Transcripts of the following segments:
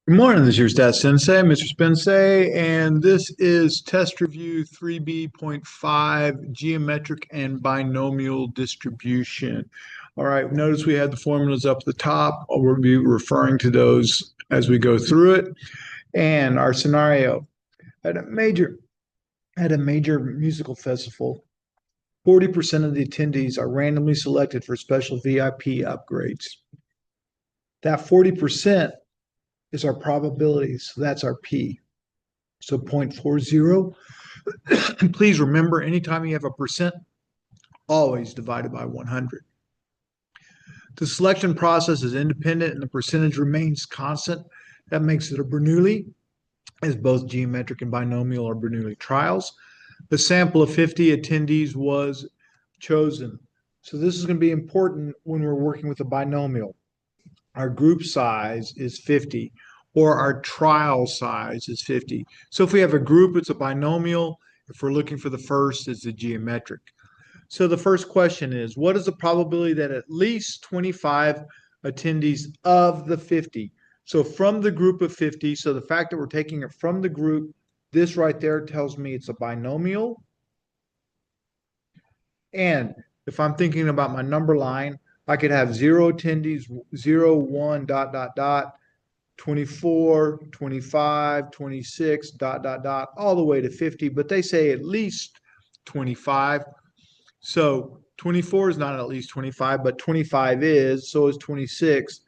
Good morning, this is your Stat Sensei, Mr. Spensei, and this is test review 3B.5 geometric and binomial distribution. All right, notice we had the formulas up at the top. We'll be referring to those as we go through it. And our scenario at a major musical festival, 40% of the attendees are randomly selected for special VIP upgrades. That 40% is our probability. So that's our P. So 0.40. Please remember, anytime you have a percent, always divided by 100. The selection process is independent and the percentage remains constant. That makes it a Bernoulli, as both geometric and binomial are Bernoulli trials. The sample of 50 attendees was chosen. So this is going to be important when we're working with a binomial. Our group size is 50, or our trial size is 50. So if we have a group, it's a binomial. If we're looking for the first, it's a geometric. So the first question is, what is the probability that at least 25 attendees of the 50? So from the group of 50, so the fact that we're taking it from the group, this right there tells me it's a binomial. And if I'm thinking about my number line, I could have 0 attendees, 0, 1, dot, dot, dot, 24, 25, 26, dot, dot, dot, all the way to 50, but they say at least 25. So 24 is not at least 25, but 25 is, so is 26.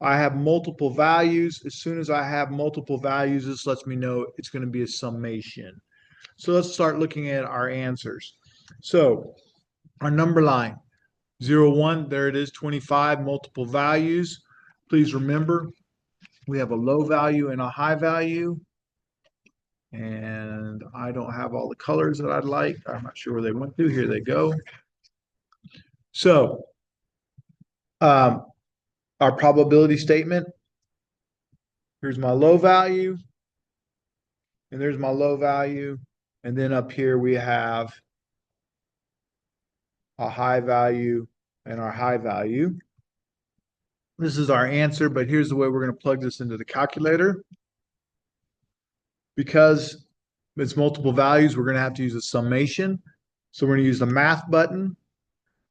I have multiple values. As soon as I have multiple values, this lets me know it's going to be a summation. So let's start looking at our answers. So our number line, 0, 1, there it is, 25, multiple values. Please remember, we have a low value and a high value. And I don't have all the colors that I'd like. I'm not sure where they went to. Here they go. So our probability statement, here's my low value, and there's my low value. And then up here we have a high value and our high value. This is our answer, but here's the way we're going to plug this into the calculator. Because it's multiple values, we're going to have to use a summation. So we're going to use the math button.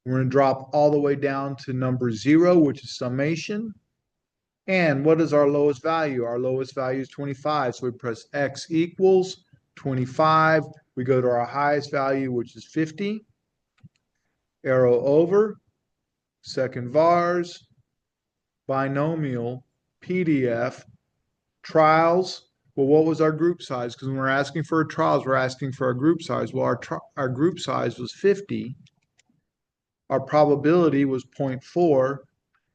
We're going to drop all the way down to number 0, which is summation. And what is our lowest value? Our lowest value is 25. So we press X equals 25. We go to our highest value, which is 50. Arrow over, second vars, binomial, PDF, trials. Well, what was our group size? Because when we're asking for trials, we're asking for our group size. Well, our group size was 50. Our probability was 0.4.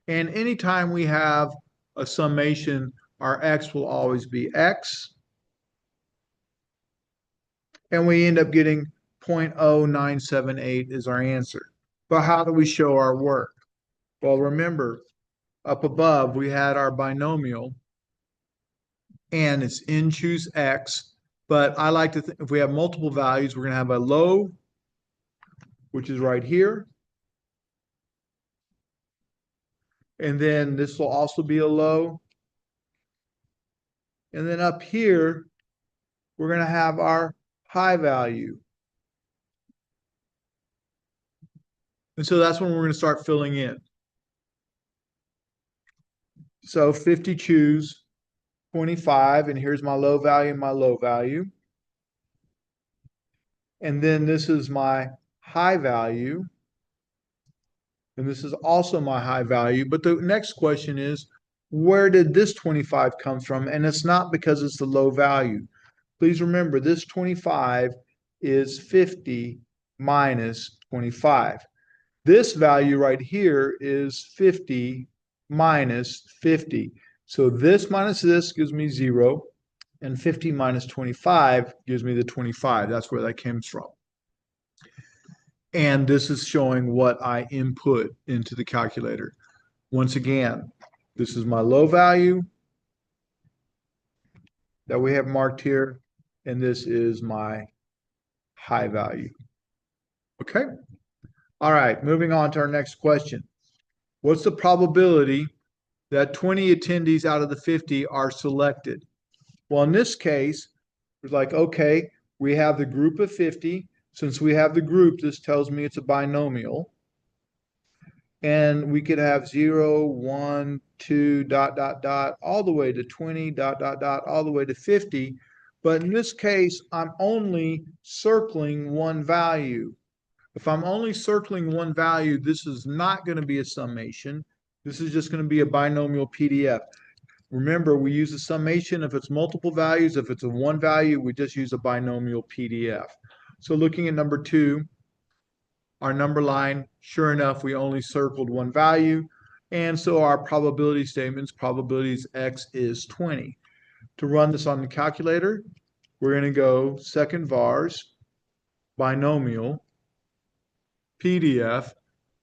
And anytime we have a summation, our X will always be X. And we end up getting 0.0978 is our answer. But how do we show our work? Well, remember, up above, we had our binomial, and it's n choose X. But I like to think if we have multiple values, we're going to have a low, which is right here. And then this will also be a low. And then up here, we're going to have our high value. And so that's when we're going to start filling in. So 50 choose 25, and here's my low value and my low value. And then this is my high value. And this is also my high value. But the next question is, where did this 25 come from? And it's not because it's the low value. Please remember, this 25 is 50 minus 25. This value right here is 50 minus 50. So this minus this gives me 0, and 50 minus 25 gives me the 25. That's where that comes from. And this is showing what I input into the calculator. Once again, this is my low value that we have marked here, and this is my high value. Okay? All right, moving on to our next question. What's the probability that 20 attendees out of the 50 are selected. Well, in this case, it's like, okay, we have the group of 50. Since we have the group, this tells me it's a binomial. And we could have 0, 1, 2, dot, dot, dot, all the way to 20, dot, dot, dot, all the way to 50. But in this case, I'm only circling one value. If I'm only circling one value, this is not going to be a summation. This is just going to be a binomial PDF. Remember, we use a summation if it's multiple values. If it's a one value, we just use a binomial PDF. So looking at number 2, our number line, sure enough, we only circled one value. And so our probability statements, probabilities X is 20. To run this on the calculator, we're going to go second vars, binomial, PDF,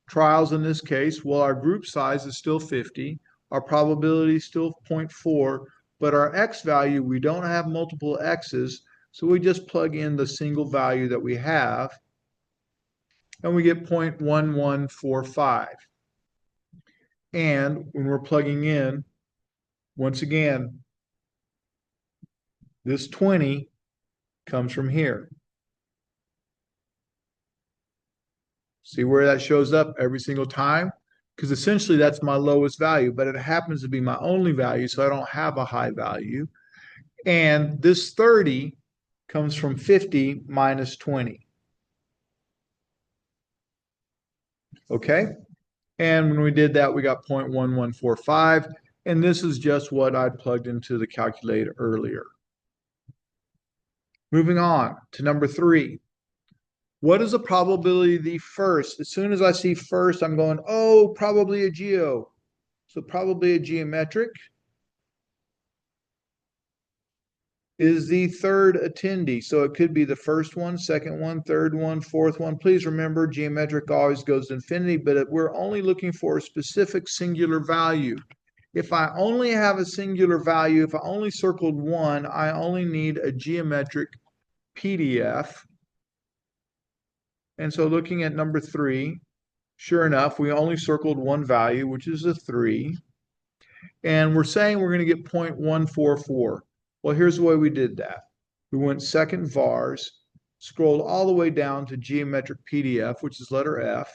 trials in this case. Well, our group size is still 50. Our probability is still 0.4, but our X value, we don't have multiple X's, so we just plug in the single value that we have, and we get 0.1145. And when we're plugging in, once again, this 20 comes from here. See where that shows up every single time? Because essentially that's my lowest value, but it happens to be my only value, so I don't have a high value. And this 30 comes from 50 minus 20. Okay? And when we did that, we got 0.1145. And this is just what I plugged into the calculator earlier. Moving on to number 3. What is the probability of the first? As soon as I see first, I'm going, oh, probably a geo. So probably a geometric is the third attendee. So it could be the first one, second one, third one, fourth one. Please remember, geometric always goes to infinity, but we're only looking for a specific singular value. If I only have a singular value, if I only circled one, I only need a geometric PDF. And so looking at number 3, sure enough, we only circled one value, which is a 3. And we're saying we're going to get 0.144. Well, here's the way we did that. We went second vars, scrolled all the way down to geometric PDF, which is letter F.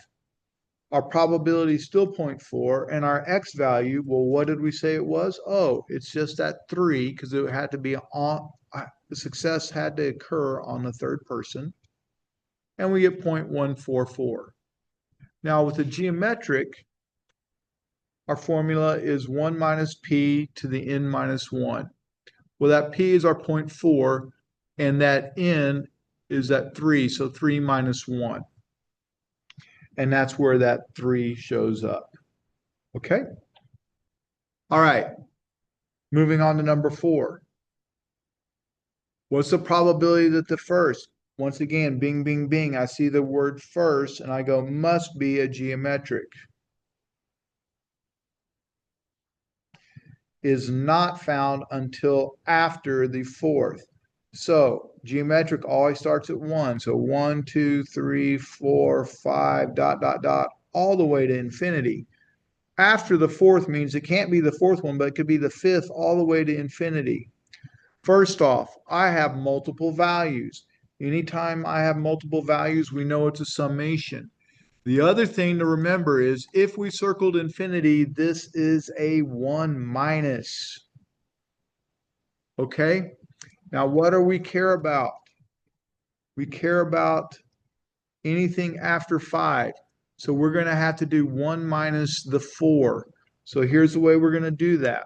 Our probability is still 0.4, and our X value, well, what did we say it was? Oh, it's just that 3, because it had to be on, the success had to occur on the third person. And we get 0.144. Now with the geometric, our formula is 1 minus p to the n minus 1. Well, that p is our 0.4, and that n is that 3, so 3 minus 1. And that's where that 3 shows up. Okay? All right. Moving on to number 4. What's the probability that the first? Once again, bing, bing, bing. I see the word first, and I go, must be a geometric. Is not found until after the fourth. So geometric always starts at 1. So 1, 2, 3, 4, 5, dot, dot, dot, all the way to infinity. After the fourth means it can't be the fourth one, but it could be the fifth all the way to infinity. First off, I have multiple values. Anytime I have multiple values, we know it's a summation. The other thing to remember is if we circled infinity, this is a 1 minus. Okay? Now, what do we care about? We care about anything after 5. So we're going to have to do 1 minus the 4. So here's the way we're going to do that.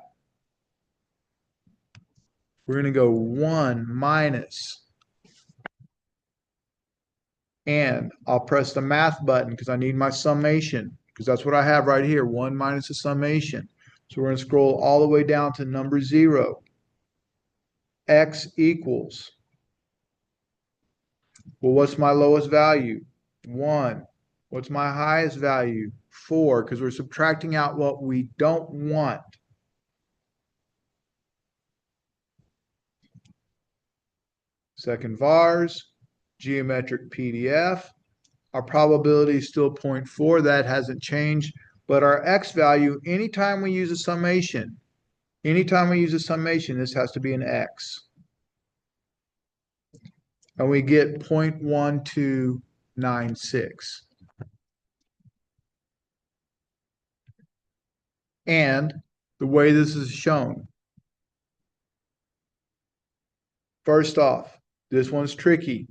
We're going to go 1 minus. And I'll press the math button because I need my summation, because that's what I have right here, 1 minus the summation. So we're going to scroll all the way down to number 0. X equals. Well, what's my lowest value? 1. What's my highest value? 4, because we're subtracting out what we don't want. Second vars, geometric PDF. Our probability is still 0.4. That hasn't changed. But our x value, anytime we use a summation, this has to be an x. And we get 0.1296. And the way this is shown, first off, this one's tricky.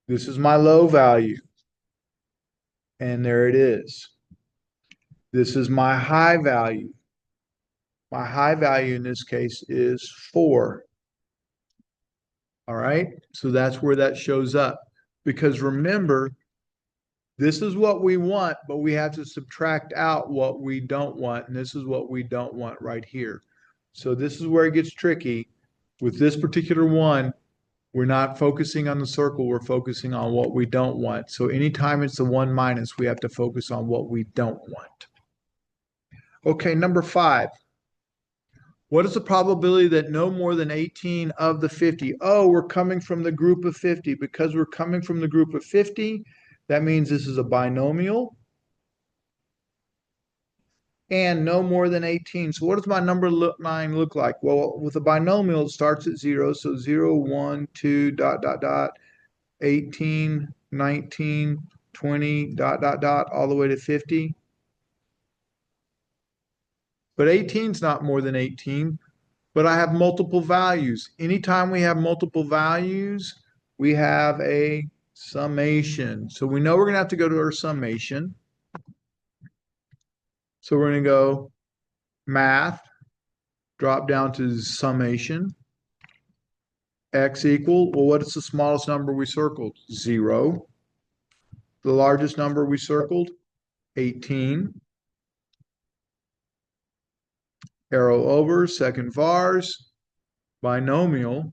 This is my low value. And there it is. This is my high value. My high value in this case is 4. All right. So that's where that shows up. Because remember, this is what we want, but we have to subtract out what we don't want. And this is what we don't want right here. So this is where it gets tricky. With this particular one, we're not focusing on the circle. We're focusing on what we don't want. So anytime it's the 1 minus, we have to focus on what we don't want. Okay, number 5. What is the probability that no more than 18 of the 50? Oh, we're coming from the group of 50. Because we're coming from the group of 50, that means this is a binomial. And no more than 18. So what does my number 9 look like? Well, with a binomial, it starts at 0. So 0, 1, 2, dot, dot, dot, 18, 19, 20, dot, dot, dot, all the way to 50. But 18 is not more than 18. But I have multiple values. Anytime we have multiple values, we have a summation. So we know we're going to have to go to our summation. So we're going to go math, drop down to summation. X equal, well, what is the smallest number we circled? 0. The largest number we circled? 18. Arrow over, second vars, binomial,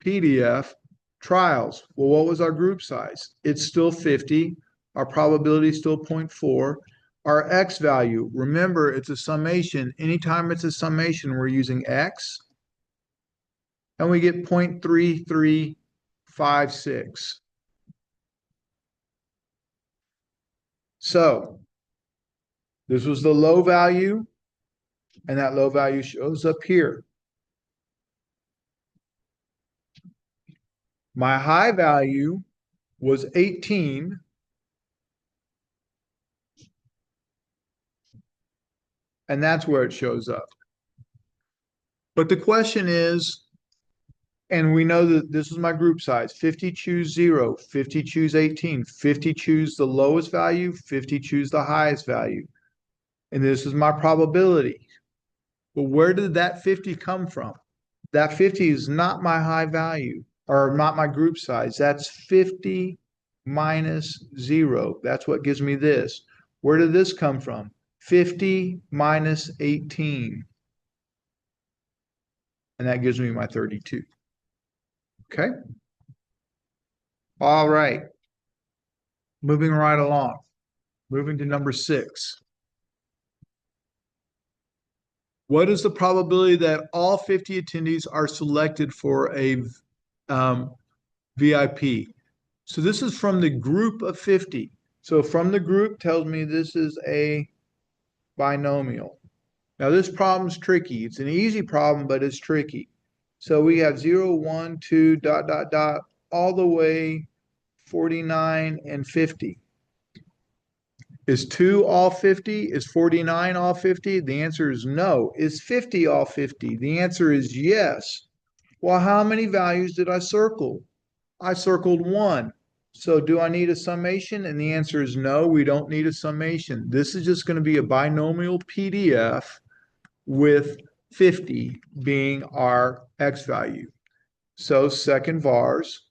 PDF, trials. Well, what was our group size? It's still 50. Our probability is still 0.4. Our X value, remember, it's a summation. Anytime it's a summation, we're using X. And we get 0.3356. So this was the low value, and that low value shows up here. My high value was 18. And that's where it shows up. But the question is, and we know that this is my group size, 50 choose 0, 50 choose 18, 50 choose the lowest value, 50 choose the highest value. And this is my probability. Well, where did that 50 come from? That 50 is not my high value, or not my group size. That's 50 minus 0. That's what gives me this. Where did this come from? 50 minus 18. And that gives me my 32. Okay. All right. Moving right along. Moving to number 6. What is the probability that all 50 attendees are selected for a VIP? So this is from the group of 50. So from the group tells me this is a binomial. Now this problem's tricky. It's an easy problem, but it's tricky. So we have 0, 1, 2, dot, dot, dot, all the way 49 and 50. Is 2 all 50? Is 49 all 50? The answer is no. Is 50 all 50? The answer is yes. Well, how many values did I circle? I circled 1. So do I need a summation? And the answer is no, we don't need a summation. This is just going to be a binomial PDF with 50 being our X value. So second vars,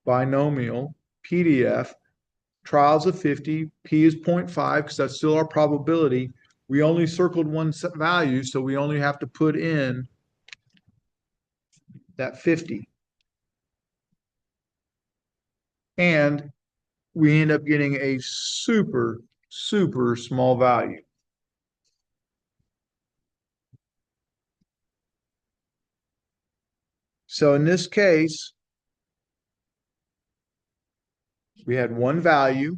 binomial, PDF, trials of 50, P is 0.5 because that's still our probability. We only circled one value, so we only have to put in that 50. And we end up getting a super, super small value. So in this case, we had one value.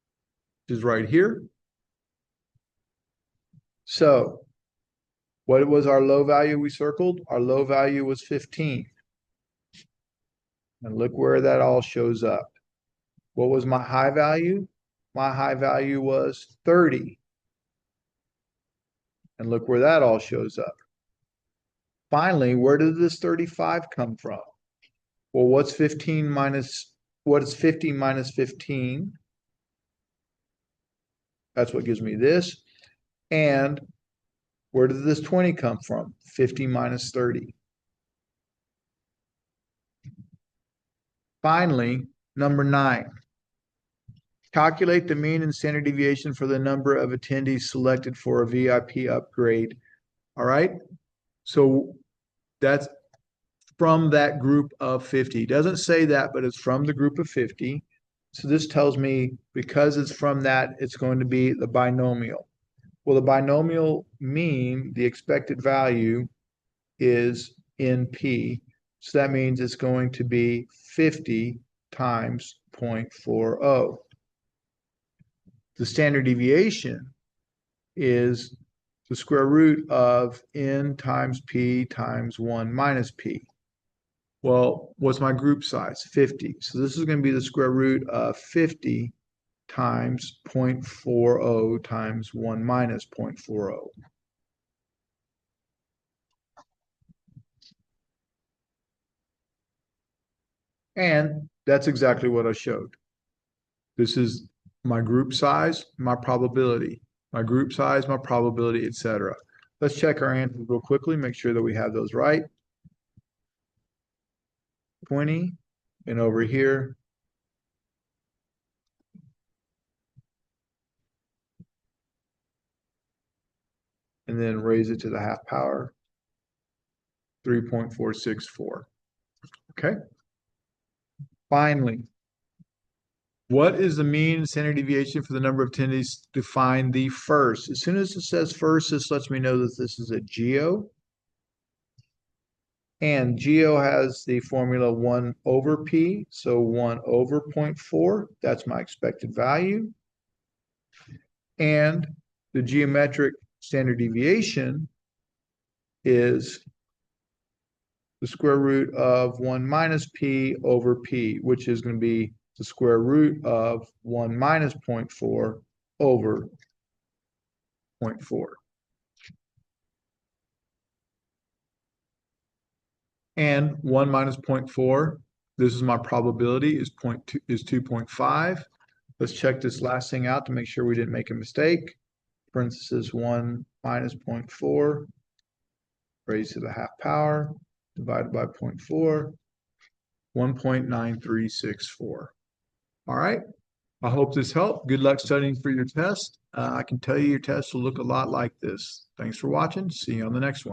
which is right here. So what was our low value we circled? Our low value was 15. And look where that all shows up. What was my high value? My high value was 30. And look where that all shows up. Finally, where did this 35 come from? Well, what is 15 minus 15? That's what gives me this. And where did this 20 come from? 50 minus 30. Finally, number 9. Calculate the mean and standard deviation for the number of attendees selected for a VIP upgrade. All right. So that's from that group of 50. It doesn't say that, but it's from the group of 50. So this tells me because it's from that, it's going to be the binomial. Well, the binomial mean, the expected value is NP. So that means it's going to be 50 times 0.40. The standard deviation is the square root of n times p times 1 minus p. Well, what's my group size? 50. So this is going to be the square root of 50 times 0.40 times 1 minus 0.40. And that's exactly what I showed. This is my group size, my probability, my group size, my probability, etc. Let's check our answers real quickly, make sure that we have those right. 20, and over here, and then raise it to the half power, 3.464. Okay. Finally, what is the mean and standard deviation for the number of attendees to find the first? As soon as it says first, this lets me know that this is a geo. And geo has the formula 1 over p, so 1 over 0.4. That's my expected value. And the geometric standard deviation is the square root of 1 minus p over p, which is going to be the square root of 1 minus 0.4 over 0.4. And 1 minus 0.4, this is my probability, is 2.5. Let's check this last thing out to make sure we didn't make a mistake. Parenthesis 1 minus 0.4 raised to the half power divided by 0.4, 1.9364. All right. I hope this helped. Good luck studying for your test. I can tell you your test will look a lot like this. Thanks for watching. See you on the next one.